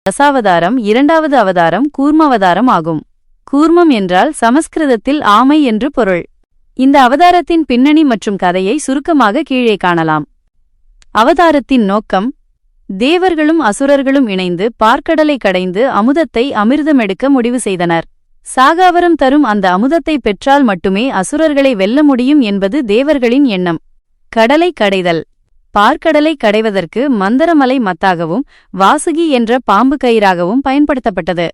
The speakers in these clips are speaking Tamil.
தசாவதாரம் இரண்டாவது அவதாரம் கூர்மாவதாரம் ஆகும். கூர்மம் என்றால் சமஸ்கிருதத்தில் ஆமை என்று பொருள். இந்த அவதாரத்தின் பின்னணி மற்றும் கதையை சுருக்கமாக கீழே காணலாம். அவதாரத்தின் நோக்கம்: தேவர்களும் அசுரர்களும் இணைந்து பார்க்கடலை கடைந்து அமுதத்தை அமிர்தமெடுக்க முடிவு செய்தனர். சாகாவரம் தரும் அந்த அமுதத்தை பெற்றால் மட்டுமே அசுரர்களை வெல்ல முடியும் என்பது தேவர்களின் எண்ணம். கடலை கடைதல்: பார்க்கடலை கடைவதற்கு மந்தரமலை மத்தாகவும் வாசுகி என்ற பாம்பு கயிறாகவும் பயன்படுத்தப்பட்டது.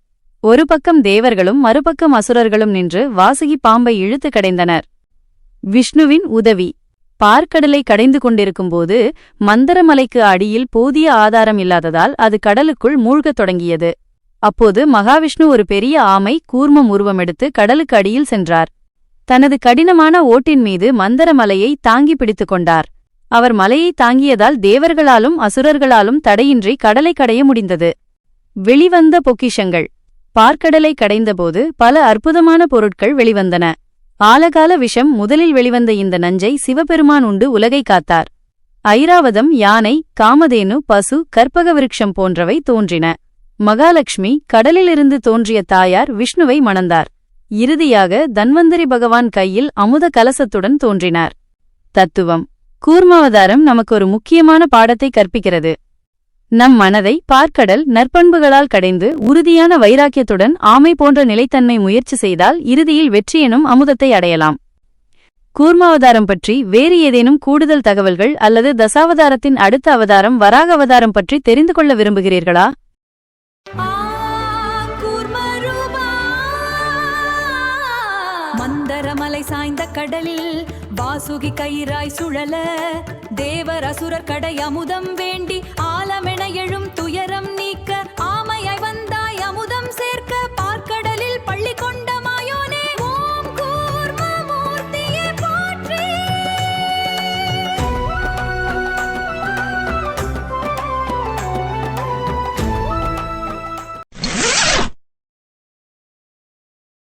ஒரு பக்கம் தேவர்களும் மறுபக்கம் அசுரர்களும் நின்று வாசுகி பாம்பை இழுத்து கடைந்தனர். விஷ்ணுவின் உதவி: பார்க்கடலை கடைந்து கொண்டிருக்கும்போது மந்தரமலைக்கு அடியில் போதிய ஆதாரம் இல்லாததால் அது கடலுக்குள் மூழ்கத் தொடங்கியது. அப்போது மகாவிஷ்ணு ஒரு பெரிய ஆமை கூர்மம் உருவமெடுத்து கடலுக்கு அடியில் சென்றார். தனது கடினமான ஓட்டின் மீது மந்தரமலையை தாங்கி பிடித்துக் கொண்டார். அவர் மலையை தாங்கியதால் தேவர்களாலும் அசுரர்களாலும் தடையின்றி கடலை கடைய முடிந்தது. வெளிவந்த பொக்கிஷங்கள்: பார்க்கடலை கடைந்தபோது பல அற்புதமான பொருட்கள் வெளிவந்தன. ஆலகால விஷம் முதலில் வெளிவந்த இந்த நஞ்சை சிவபெருமான் உண்டு உலகை காத்தார். ஐராவதம், யானை, காமதேனு, பசு, கற்பக விருட்சம் போன்றவை தோன்றின. மகாலட்சுமி கடலிலிருந்து தோன்றிய தாயார் விஷ்ணுவை மணந்தார். இறுதியாக தன்வந்தரி பகவான் கையில் அமுத கலசத்துடன் தோன்றினார். தத்துவம்: கூர்மாவதாரம் நமக்கு ஒரு முக்கியமான பாடத்தை கற்பிக்கிறது. நம் மனதை பார்க்கடல் நற்பண்புகளால் கடைந்து உறுதியான வைராக்கியத்துடன் ஆமை போன்ற நிலைத்தன்மை முயற்சி செய்தால் இறுதியில் வெற்றி எனும் அமுதத்தை அடையலாம். கூர்மாவதாரம் பற்றி வேறு ஏதேனும் கூடுதல் தகவல்கள் அல்லது தசாவதாரத்தின் அடுத்த அவதாரம் வராக அவதாரம் பற்றி தெரிந்து கொள்ள விரும்புகிறீர்களா? மந்தரமலை சாய்ந்த கடலில் வாசுகி கயிறாய் சுழல தேவர் அசுரர் கடை அமுதம் வேண்டி ஆலமென எழும் துயரம்